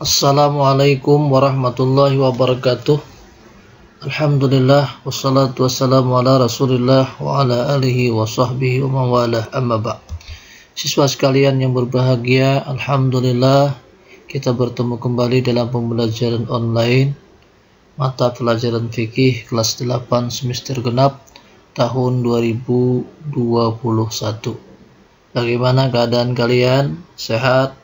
Assalamualaikum warahmatullahi wabarakatuh. Alhamdulillah wassalatu wassalamu ala Rasulillah wa ala alihi wa sahbihi wa mawalah, amma ba'. Siswa sekalian yang berbahagia, alhamdulillah kita bertemu kembali dalam pembelajaran online mata pelajaran fikih kelas 8 semester genap tahun 2021. Bagaimana keadaan kalian? Sehat?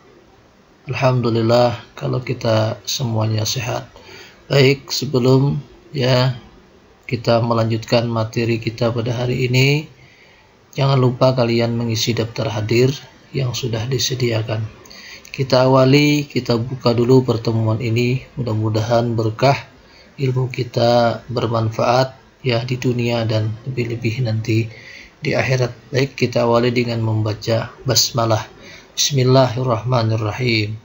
Alhamdulillah kalau kita semuanya sehat. Baik, sebelum kita melanjutkan materi kita pada hari ini, jangan lupa kalian mengisi daftar hadir yang sudah disediakan. Kita awali, kita buka dulu pertemuan ini. Mudah-mudahan berkah, ilmu kita bermanfaat di dunia dan lebih-lebih nanti di akhirat. Baik, kita awali dengan membaca basmalah. Bismillahirrahmanirrahim.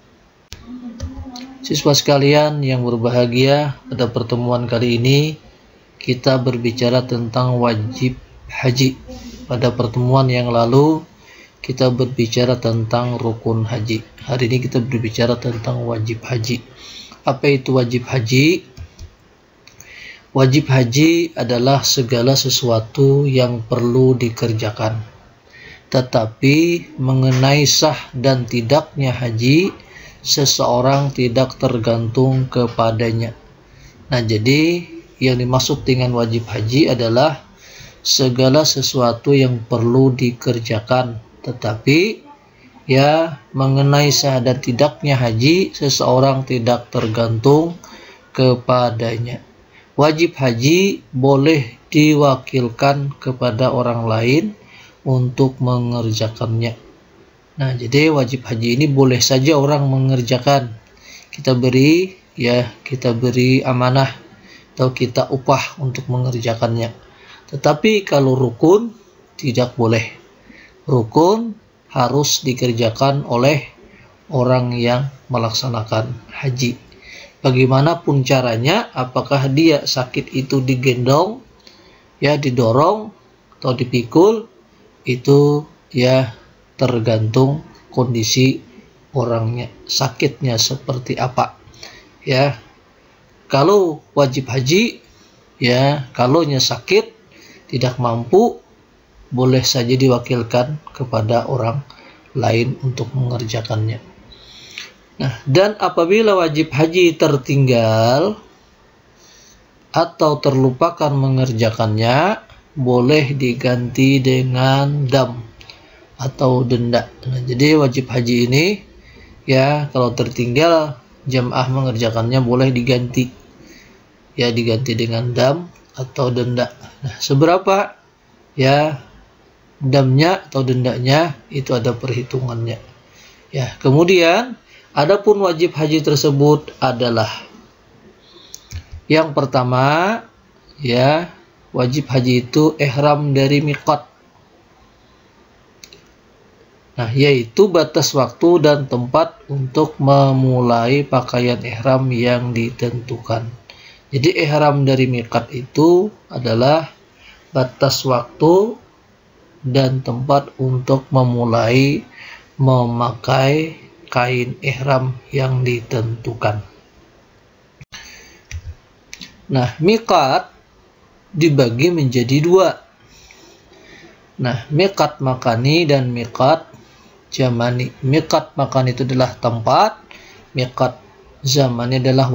Siswa sekalian yang berbahagia, pada pertemuan kali ini kita berbicara tentang wajib haji. Pada pertemuan yang lalu kita berbicara tentang rukun haji. Hari ini kita berbicara tentang wajib haji. Apa itu wajib haji? Wajib haji adalah segala sesuatu yang perlu dikerjakan. Tetapi mengenai sah dan tidaknya haji, seseorang tidak tergantung kepadanya. Nah, jadi yang dimaksud dengan wajib haji adalah segala sesuatu yang perlu dikerjakan. Tetapi mengenai sah dan tidaknya haji, seseorang tidak tergantung kepadanya. Wajib haji boleh diwakilkan kepada orang lain untuk mengerjakannya. Nah, jadi wajib haji ini boleh saja orang mengerjakan. Kita beri amanah atau kita upah untuk mengerjakannya. Tetapi kalau rukun tidak boleh. Rukun harus dikerjakan oleh orang yang melaksanakan haji. Bagaimanapun caranya, apakah dia sakit itu digendong, didorong atau dipikul, itu tergantung kondisi orangnya, sakitnya seperti apa. Kalau wajib haji, kalaunya sakit tidak mampu, boleh saja diwakilkan kepada orang lain untuk mengerjakannya. Nah, dan apabila wajib haji tertinggal atau terlupakan mengerjakannya, boleh diganti dengan dam atau denda. Nah, jadi wajib haji ini kalau tertinggal jamaah mengerjakannya boleh diganti. Diganti dengan dam atau denda. Nah, seberapa damnya atau dendanya itu ada perhitungannya. Kemudian adapun wajib haji tersebut adalah yang pertama, wajib haji itu ihram dari miqat. Nah, yaitu batas waktu dan tempat untuk memulai pakaian ihram yang ditentukan. Jadi ihram dari miqat itu adalah batas waktu dan tempat untuk memulai memakai kain ihram yang ditentukan. Nah, miqat dibagi menjadi dua. Nah, miqat makani dan miqat zamani. Miqat makani itu adalah tempat, miqat zamani adalah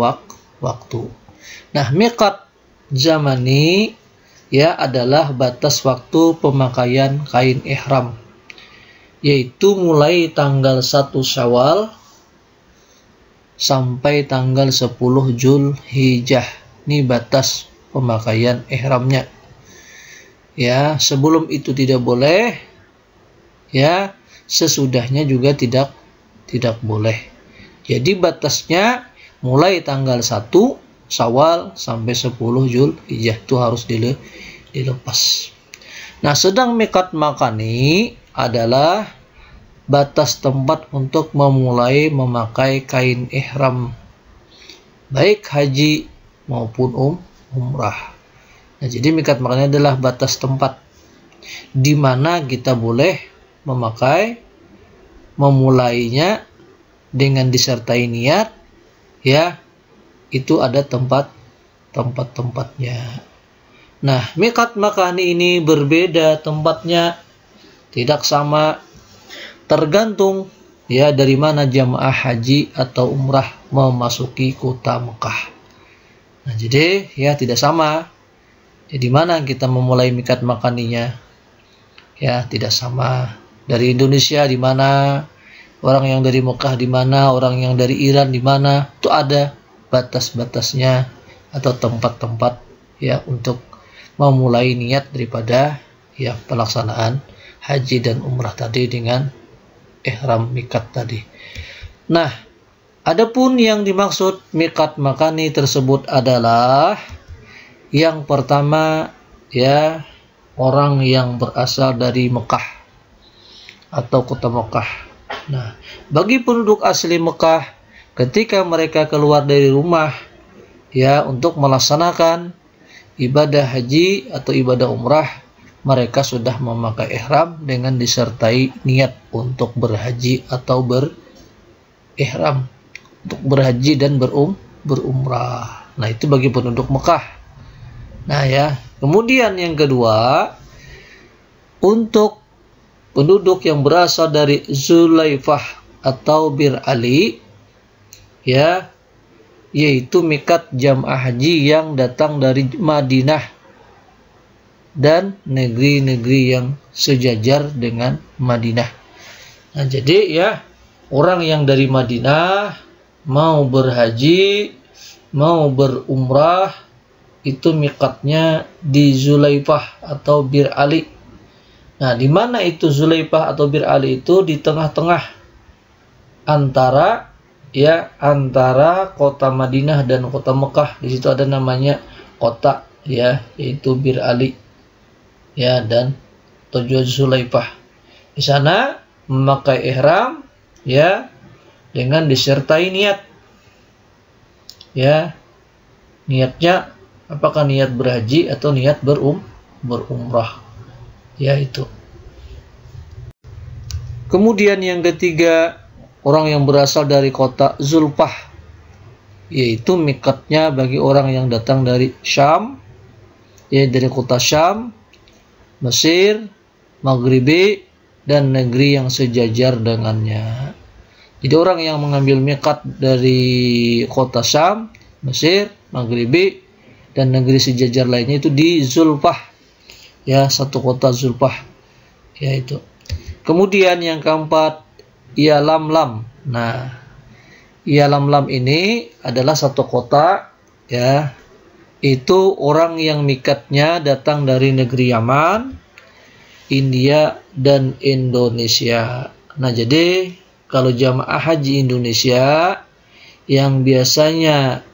waktu. Nah, miqat zamani adalah batas waktu pemakaian kain ihram, yaitu mulai tanggal 1 Syawal sampai tanggal 10 Zulhijjah. Ini batas pemakaian ihramnya. Sebelum itu tidak boleh, sesudahnya juga tidak boleh. Jadi batasnya mulai tanggal 1 Syawal sampai 10 Zulhijjah itu harus dilepas. Nah, sedang miqat makani adalah batas tempat untuk memulai memakai kain ihram, baik haji maupun umrah. Nah, jadi miqat makani adalah batas tempat di mana kita boleh memulainya dengan disertai niat ya itu ada tempat-tempatnya. Nah, miqat makani ini berbeda tempatnya, tidak sama, tergantung ya dari mana jamaah haji atau umrah memasuki kota Mekah. Nah, jadi ya tidak sama. Jadi mana kita memulai miqat makaninya? Ya, tidak sama. Dari Indonesia di mana? Orang yang dari Mekah di mana? Orang yang dari Iran di mana? Itu ada batas-batasnya atau tempat-tempat ya untuk memulai niat daripada ya pelaksanaan haji dan umrah tadi dengan ihram miqat tadi. Nah, adapun yang dimaksud miqat makani tersebut adalah yang pertama ya orang yang berasal dari Mekah atau kota Mekah. Nah, bagi penduduk asli Mekah ketika mereka keluar dari rumah ya untuk melaksanakan ibadah haji atau ibadah umrah, mereka sudah memakai ihram dengan disertai niat untuk berhaji atau berihram untuk berhaji dan berumrah. Nah, itu bagi penduduk Mekah. Nah ya, kemudian yang kedua, untuk penduduk yang berasal dari Zulaifah atau Bir Ali ya, yaitu miqat jamaah haji yang datang dari Madinah dan negeri-negeri yang sejajar dengan Madinah. Nah, jadi ya orang yang dari Madinah mau berhaji, mau berumrah, itu miqatnya di Zulaifah atau Bir Ali. Nah, di mana itu Zulaifah atau Bir Ali? Itu di tengah-tengah antara kota Madinah dan kota Mekah. Di situ ada namanya kota ya, yaitu Bir Ali ya, dan tujuan Zulaifah. Di sana memakai ihram ya dengan disertai niat. Ya. Niatnya apakah niat berhaji atau niat berumrah? Ya itu. Kemudian yang ketiga, orang yang berasal dari kota Zulfah, yaitu miqatnya bagi orang yang datang dari Syam, ya dari kota Syam, Mesir, Maghribi, dan negeri yang sejajar dengannya. Jadi orang yang mengambil miqat dari kota Syam, Mesir, Maghribi, dan negeri sejajar lainnya itu di Zulfah, ya satu kota Zulfah, ya itu. Kemudian yang keempat, Yalamlam. Nah, Yalamlam ini adalah satu kota, ya, itu orang yang miqatnya datang dari negeri Yaman, India, dan Indonesia. Nah, jadi kalau jamaah haji Indonesia yang biasanya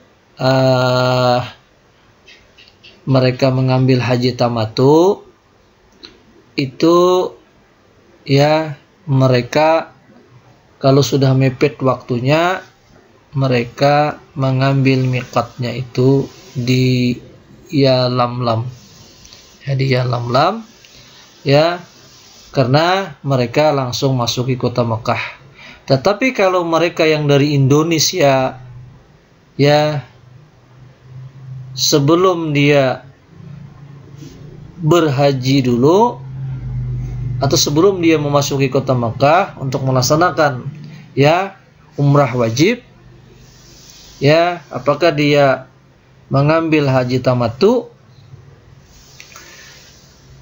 mereka mengambil haji tamattu, itu ya mereka kalau sudah mepet waktunya, mereka mengambil miqatnya itu di Yalamlam. Ya, di Yalamlam ya, karena mereka langsung masuki kota Mekah. Tetapi kalau mereka yang dari Indonesia ya, sebelum dia berhaji dulu atau sebelum dia memasuki kota Mekah untuk melaksanakan ya umrah wajib, ya apakah dia mengambil haji tamattu,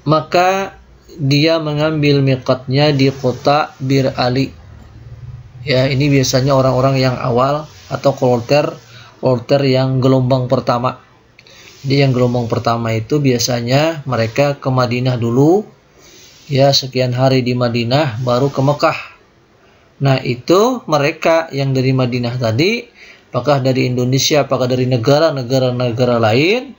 maka dia mengambil miqatnya di kota Bir Ali. Ya, ini biasanya orang-orang yang awal atau kloter yang gelombang pertama. Jadi yang gelombang pertama itu biasanya mereka ke Madinah dulu, ya sekian hari di Madinah baru ke Mekah. Nah, itu mereka yang dari Madinah tadi, apakah dari Indonesia, apakah dari negara lain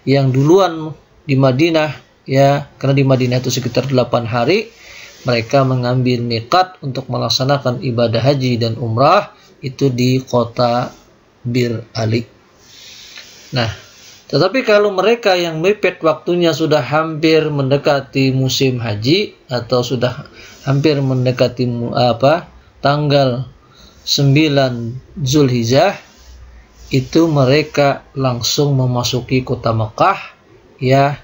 yang duluan di Madinah, ya karena di Madinah itu sekitar 8 hari, mereka mengambil miqat untuk melaksanakan ibadah haji dan umrah itu di kota Bir Ali. Nah, tetapi kalau mereka yang mepet waktunya sudah hampir mendekati musim haji atau sudah hampir mendekati tanggal 9 Zulhijjah, itu mereka langsung memasuki kota Mekah, ya,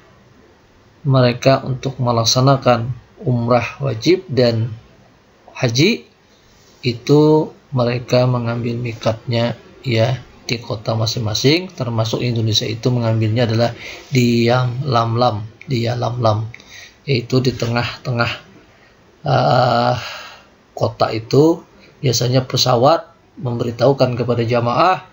mereka untuk melaksanakan umrah wajib dan haji, itu mereka mengambil mikatnya, ya, di kota masing-masing. Termasuk Indonesia itu mengambilnya adalah di Yalamlam, yaitu di tengah-tengah kota itu. Biasanya pesawat memberitahukan kepada jamaah,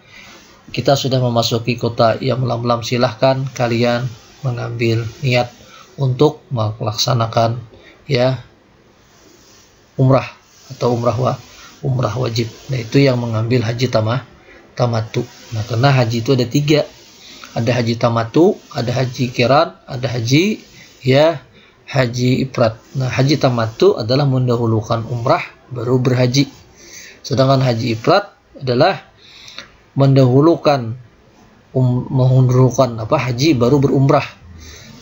kita sudah memasuki kota Yalamlam, silahkan kalian mengambil niat untuk melaksanakan, ya, umrah atau umrah wajib. Nah, itu yang mengambil haji tamattu. Nah, karena haji itu ada 3, ada haji tamattu, ada haji qiran, ada haji, ya, haji ifrad. Nah, haji tamattu adalah mendahulukan umrah baru berhaji, sedangkan haji ifrad adalah mendahulukan haji baru berumrah.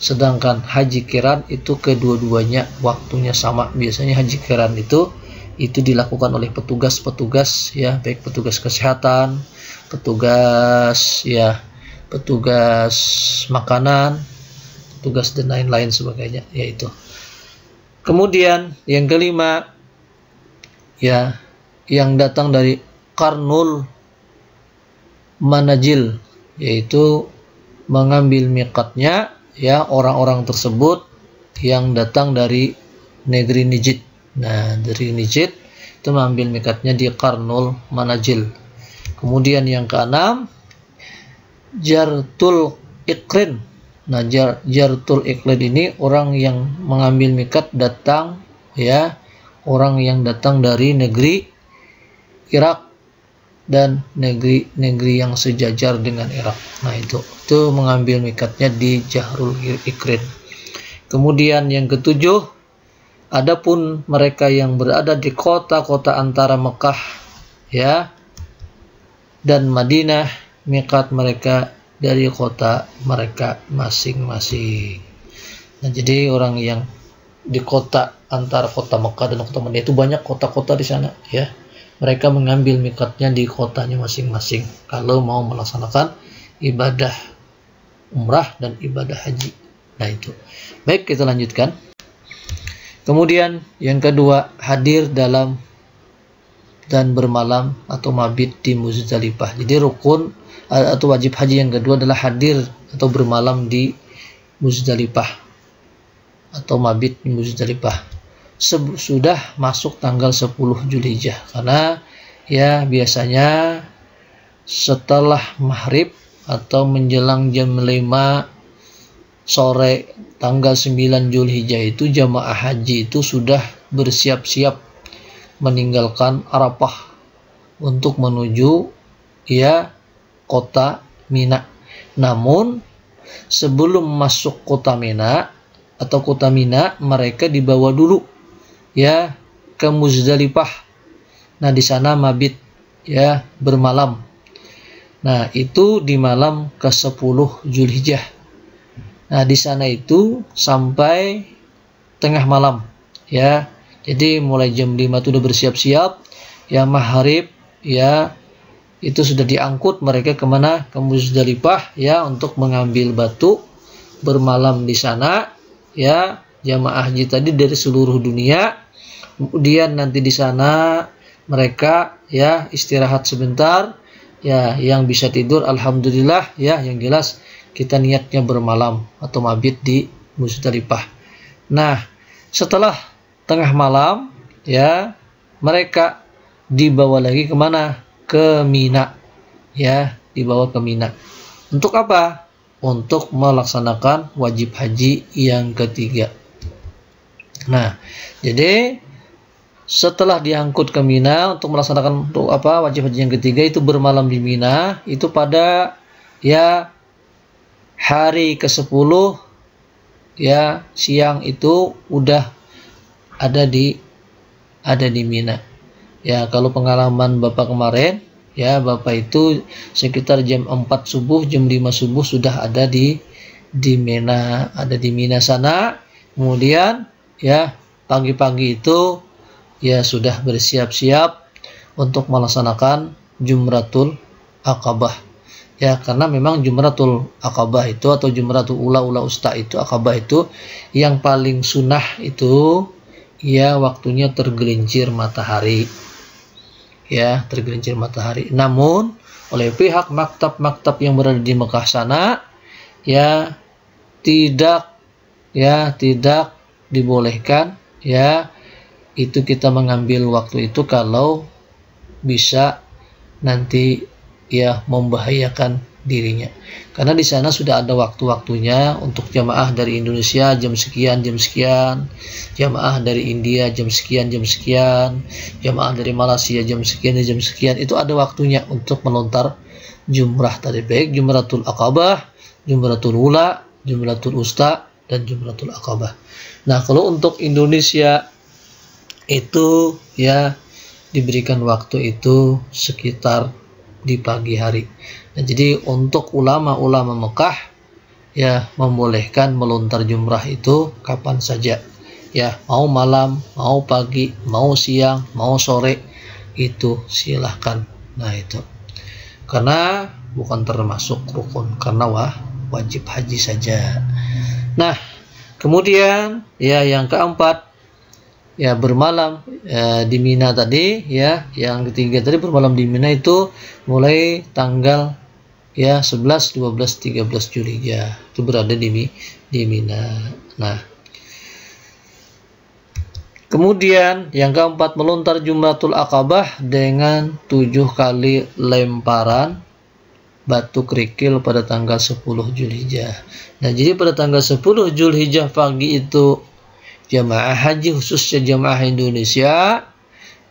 Sedangkan haji qiran itu kedua-duanya waktunya sama. Biasanya haji qiran itu dilakukan oleh petugas-petugas, ya, baik petugas kesehatan, petugas makanan, petugas dan lain-lain sebagainya, yaitu. Kemudian yang kelima, ya, yang datang dari Qarnul Manazil, yaitu mengambil miqatnya, ya, orang-orang tersebut yang datang dari negeri Najd. Nah, dari Najd itu mengambil mikatnya di Qarnul Manazil. Kemudian yang keenam, Jartul Iqrin. Nah, Jartul Iqrin ini orang yang mengambil mikat datang, ya, orang yang datang dari negeri Irak dan negeri yang sejajar dengan Irak. Nah, itu mengambil mikatnya di Jartul Iqrin. Kemudian yang ketujuh, adapun mereka yang berada di kota-kota antara Mekah, ya, dan Madinah, mikat mereka dari kota mereka masing-masing. Nah, jadi orang yang di kota antara kota Mekah dan kota Madinah itu banyak kota-kota di sana, ya. Mereka mengambil mikatnya di kotanya masing-masing kalau mau melaksanakan ibadah umrah dan ibadah haji. Nah, itu. Baik, kita lanjutkan. Kemudian yang kedua, hadir dalam dan bermalam atau mabit di Muzdalifah. Jadi rukun atau wajib haji yang kedua adalah hadir atau bermalam di Muzdalifah atau mabit di Muzdalifah sudah masuk tanggal 10 Zulhijjah, karena, ya, biasanya setelah maghrib atau menjelang jam 5 sore tanggal 9 Zulhijjah itu jamaah haji itu sudah bersiap-siap meninggalkan Arafah untuk menuju, ya, kota Mina. Namun sebelum masuk kota Mina atau kota Mina, mereka dibawa dulu, ya, ke Muzdalifah. Nah, di sana mabit, ya, bermalam. Nah, itu di malam ke-10 Zulhijjah. Nah, di sana itu sampai tengah malam, ya. Jadi mulai jam 5 itu udah bersiap-siap, ya, maghrib, ya, itu sudah diangkut mereka kemana? Ke Muzdalifah, ya, untuk mengambil batu, bermalam di sana, ya, jamaah haji tadi dari seluruh dunia. Kemudian nanti di sana mereka, ya, istirahat sebentar, ya, yang bisa tidur alhamdulillah, ya, yang jelas kita niatnya bermalam atau mabit di Muzdalifah. Nah, setelah tengah malam, ya, mereka dibawa lagi kemana? Ke Mina, ya, dibawa ke Mina. Untuk apa? Untuk melaksanakan wajib haji yang ketiga. Nah, jadi setelah diangkut ke Mina untuk melaksanakan wajib haji yang ketiga, itu bermalam di Mina itu pada, ya, hari ke-10, ya, siang itu udah ada di Mina. Ya, kalau pengalaman Bapak kemarin, ya, Bapak itu sekitar jam 4 subuh, jam 5 subuh sudah ada di Mina, ada di Mina sana. Kemudian, ya, pagi-pagi itu, ya, sudah bersiap-siap untuk melaksanakan Jumratul Aqabah. Ya, karena memang Jumratul Aqabah itu atau Jumratul Ula Usta itu, Aqabah itu yang paling sunnah itu ya waktunya tergelincir matahari. Ya, tergelincir matahari. Namun oleh pihak maktab-maktab yang berada di Mekah sana ya tidak dibolehkan ya itu kita mengambil waktu itu kalau bisa nanti ya membahayakan dirinya, karena di sana sudah ada waktu-waktunya untuk jamaah dari Indonesia jam sekian, jamaah dari India jam sekian, jamaah dari Malaysia jam sekian, itu ada waktunya untuk melontar jumrah tadi, baik Jumratul Aqabah, Jumratul Ula, Jumratul Usta, dan Jumratul Aqabah. Nah, kalau untuk Indonesia itu ya diberikan waktu itu sekitar di pagi hari. Nah, jadi untuk ulama-ulama Mekah ya membolehkan melontar jumrah itu kapan saja. Ya, mau malam, mau pagi, mau siang, mau sore, itu silahkan. Nah, itu. Karena bukan termasuk rukun, karena wajib haji saja. Nah, kemudian ya yang keempat ya bermalam di Mina tadi ya, yang ketiga tadi bermalam di Mina itu mulai tanggal ya 11, 12, 13 Juli ya itu berada di Mina. Nah, kemudian yang keempat melontar Jumratul Aqabah dengan 7 kali lemparan batu kerikil pada tanggal 10 Zulhijjah. Nah, jadi pada tanggal 10 Zulhijjah pagi itu jamaah haji khususnya jamaah Indonesia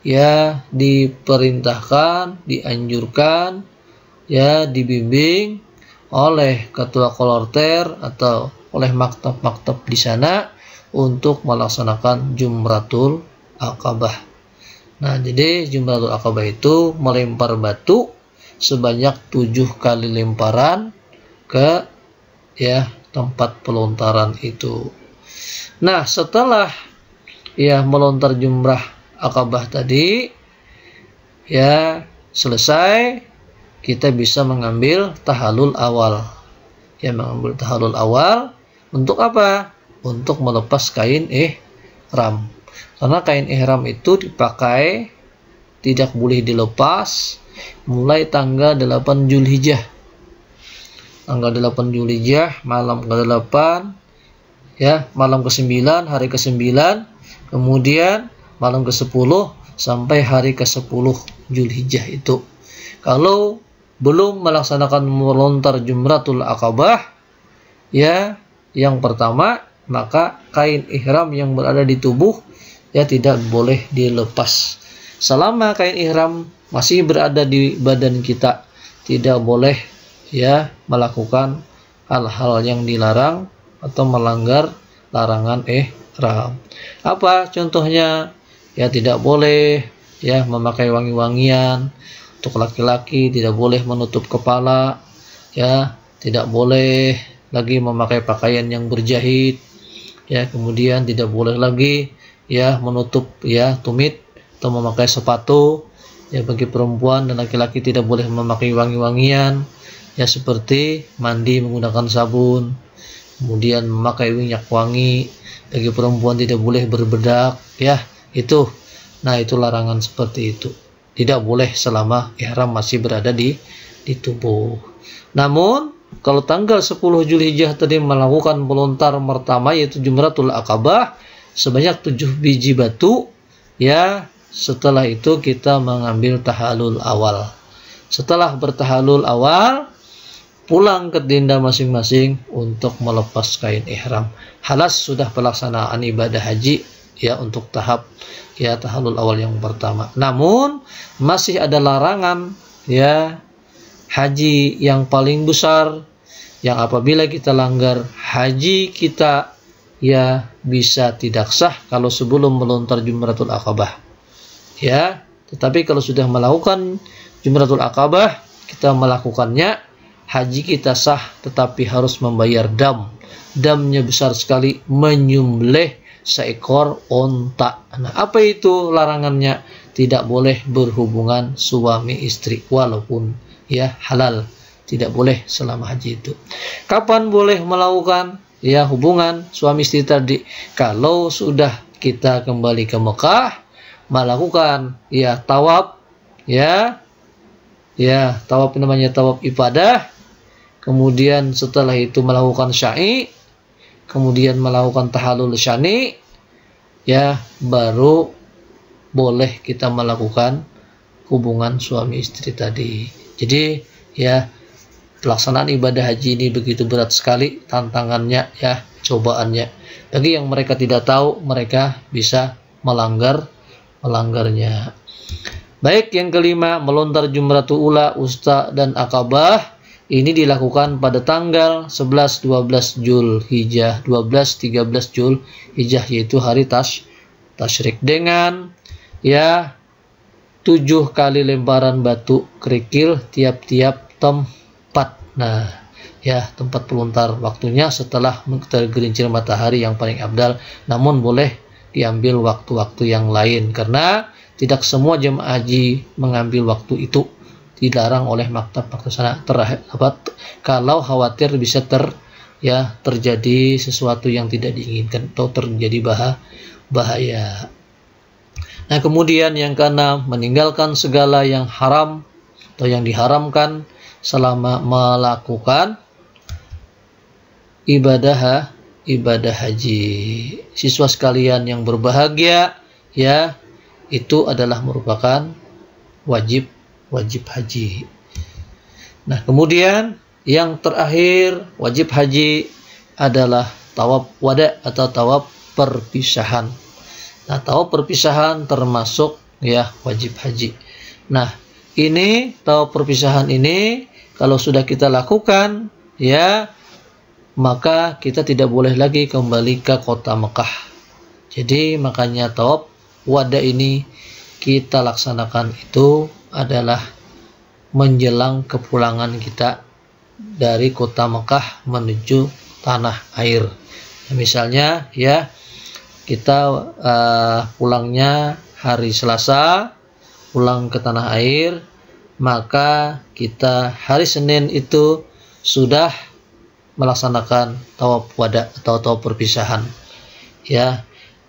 ya diperintahkan, dianjurkan ya dibimbing oleh ketua kolorter atau oleh maktab-maktab di sana untuk melaksanakan Jumratul Aqabah. Nah, jadi Jumratul Aqabah itu melempar batu sebanyak 7 kali lemparan ke ya tempat pelontaran itu. Nah, setelah ya melontar jumrah Aqabah tadi ya selesai, kita bisa mengambil tahallul awal. Ya, mengambil tahallul awal untuk apa? Untuk melepas kain ihram. Karena kain ihram itu dipakai tidak boleh dilepas mulai tanggal 8 Zulhijjah. Tanggal 8 Zulhijjah malam ke-8 ya, malam ke-9, hari ke-9, kemudian malam ke-10 sampai hari ke-10 Zulhijjah itu. Kalau belum melaksanakan melontar Jumratul Aqabah ya, yang pertama maka kain ihram yang berada di tubuh ya tidak boleh dilepas. Selama kain ihram masih berada di badan kita, tidak boleh ya melakukan hal-hal yang dilarang atau melanggar larangan ihram. Apa contohnya? Ya tidak boleh ya memakai wangi-wangian. Untuk laki-laki tidak boleh menutup kepala, ya tidak boleh lagi memakai pakaian yang berjahit, ya kemudian tidak boleh lagi ya menutup ya tumit atau memakai sepatu. Ya bagi perempuan dan laki-laki tidak boleh memakai wangi-wangian, ya seperti mandi menggunakan sabun, kemudian memakai minyak wangi. Bagi perempuan tidak boleh berbedak, ya itu. Nah, itu larangan seperti itu. Tidak boleh selama ihram masih berada di tubuh. Namun kalau tanggal 10 Zulhijjah tadi melakukan melontar pertama yaitu Jumratul Aqabah sebanyak 7 biji batu, ya setelah itu kita mengambil tahallul awal. Setelah bertahallul awal, pulang ke tenda masing-masing untuk melepas kain ihram. Halas sudah pelaksanaan ibadah haji ya untuk tahap ya tahallul awal yang pertama. Namun masih ada larangan ya haji yang paling besar yang apabila kita langgar haji kita ya bisa tidak sah kalau sebelum melontar Jumratul Aqabah. Ya, tetapi kalau sudah melakukan Jumratul Aqabah kita melakukannya, haji kita sah, tetapi harus membayar dam. Damnya besar sekali, menyembelih seekor onta. Nah, apa itu larangannya? Tidak boleh berhubungan suami istri walaupun ya halal. tidak boleh selama haji itu. Kapan boleh melakukan ya hubungan suami istri tadi? Kalau sudah kita kembali ke Mekah, melakukan ya tawaf, ya tawaf namanya tawaf ibadah, kemudian setelah itu melakukan sya'i, kemudian melakukan tahallul syani, ya baru boleh kita melakukan hubungan suami istri tadi. Jadi ya pelaksanaan ibadah haji ini begitu berat sekali tantangannya, ya cobaannya. Bagi yang mereka tidak tahu, mereka bisa melanggarnya. Baik, yang kelima, melontar jumratul ula, usta dan akabah. Ini dilakukan pada tanggal 11, 12 Zulhijjah, 12, 13 Zulhijjah, yaitu hari tasyrik, dengan ya 7 kali lemparan batu kerikil tiap-tiap tempat. Nah, ya tempat pelontar waktunya setelah tergelincir matahari yang paling abdal, namun boleh diambil waktu-waktu yang lain karena tidak semua jemaah haji mengambil waktu itu. Dilarang oleh maktab sana kalau khawatir bisa terjadi sesuatu yang tidak diinginkan atau terjadi bahaya. Nah, kemudian yang keenam, meninggalkan segala yang haram atau yang diharamkan selama melakukan ibadah haji. Siswa sekalian yang berbahagia, ya, itu adalah merupakan wajib haji. Nah, kemudian yang terakhir wajib haji adalah tawaf wada atau tawaf perpisahan. Nah, tawaf perpisahan termasuk ya wajib haji. Nah, ini tawaf perpisahan ini kalau sudah kita lakukan, ya, maka kita tidak boleh lagi kembali ke kota Mekah. Jadi makanya tawaf wada ini kita laksanakan itu adalah menjelang kepulangan kita dari kota Mekah menuju tanah air. Nah, misalnya ya kita pulangnya hari Selasa, pulang ke tanah air, maka kita hari Senin itu sudah melaksanakan tawaf wada atau tawaf perpisahan. Ya,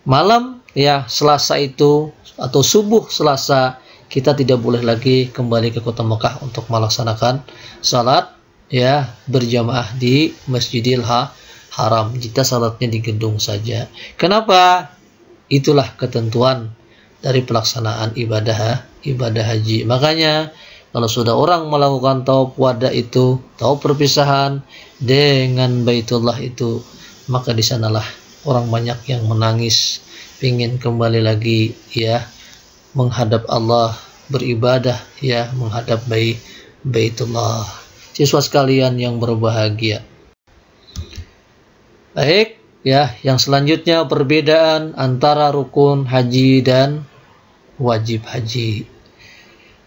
malam ya Selasa itu atau subuh Selasa kita tidak boleh lagi kembali ke kota Mekah untuk melaksanakan salat ya berjamaah di Masjidil Haram. Jika salatnya di gedung saja. Kenapa? Itulah ketentuan dari pelaksanaan ibadah haji. Makanya kalau sudah orang melakukan tawaf wada itu, tawaf perpisahan dengan Baitullah itu, maka di sanalah orang banyak yang menangis, ingin kembali lagi ya menghadap Allah, beribadah ya menghadap Baitullah. Siswa sekalian yang berbahagia. Baik, ya, yang selanjutnya perbedaan antara rukun haji dan wajib haji.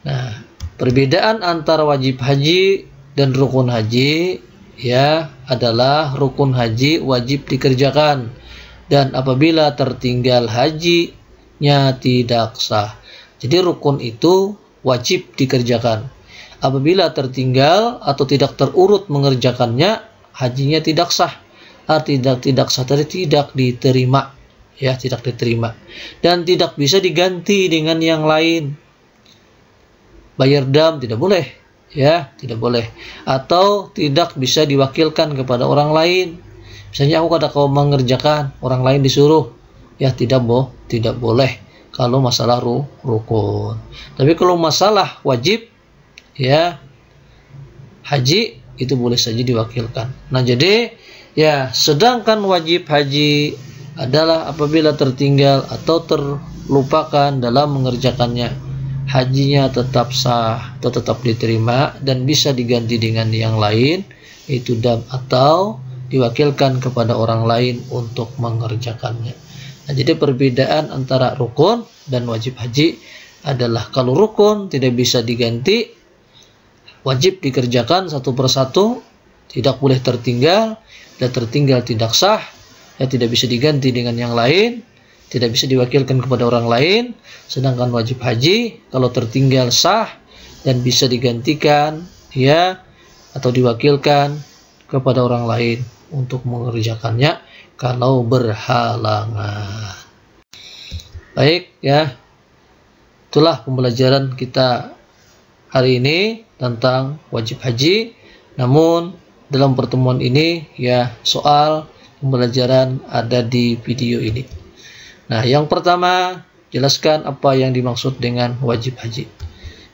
Nah, perbedaan antara wajib haji dan rukun haji ya adalah rukun haji wajib dikerjakan dan apabila tertinggal hajinya tidak sah. Jadi rukun itu wajib dikerjakan. Apabila tertinggal atau tidak terurut mengerjakannya, hajinya tidak sah. Tidak sah tadi tidak diterima, ya tidak diterima dan tidak bisa diganti dengan yang lain. Bayar dam tidak boleh, ya tidak boleh, atau tidak bisa diwakilkan kepada orang lain. Misalnya aku kada kau mengerjakan, orang lain disuruh, ya tidak boleh kalau masalah rukun. Tapi kalau masalah wajib ya haji itu boleh saja diwakilkan. Nah, jadi ya sedangkan wajib haji adalah apabila tertinggal atau terlupakan dalam mengerjakannya, hajinya tetap sah atau tetap diterima dan bisa diganti dengan yang lain, itu dam atau diwakilkan kepada orang lain untuk mengerjakannya. Nah, jadi perbedaan antara rukun dan wajib haji adalah kalau rukun tidak bisa diganti, wajib dikerjakan satu persatu, tidak boleh tertinggal, dan tertinggal tidak sah, ya tidak bisa diganti dengan yang lain, tidak bisa diwakilkan kepada orang lain. Sedangkan wajib haji kalau tertinggal sah dan bisa digantikan, ya atau diwakilkan kepada orang lain untuk mengerjakannya kalau berhalangan. Baik ya, itulah pembelajaran kita hari ini tentang wajib haji. Namun dalam pertemuan ini ya, soal pembelajaran ada di video ini. Nah, yang pertama, jelaskan apa yang dimaksud dengan wajib haji.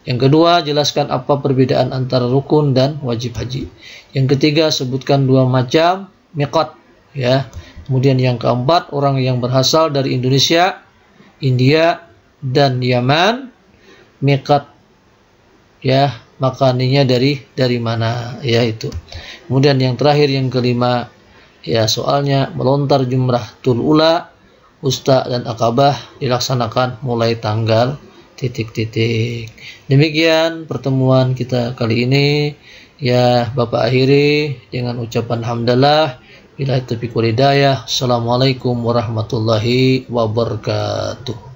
Yang kedua, jelaskan apa perbedaan antara rukun dan wajib haji. Yang ketiga, sebutkan 2 macam miqat ya. Kemudian yang keempat, orang yang berasal dari Indonesia, India dan Yaman, miqat ya, makaninya dari mana ya itu. Kemudian yang terakhir, yang kelima ya, soalnya melontar jumratul ula, wusta dan akabah dilaksanakan mulai tanggal ... Demikian pertemuan kita kali ini ya, Bapak akhiri dengan ucapan hamdalah. Billahi taufiq wal hidayah. Assalamualaikum warahmatullahi wabarakatuh.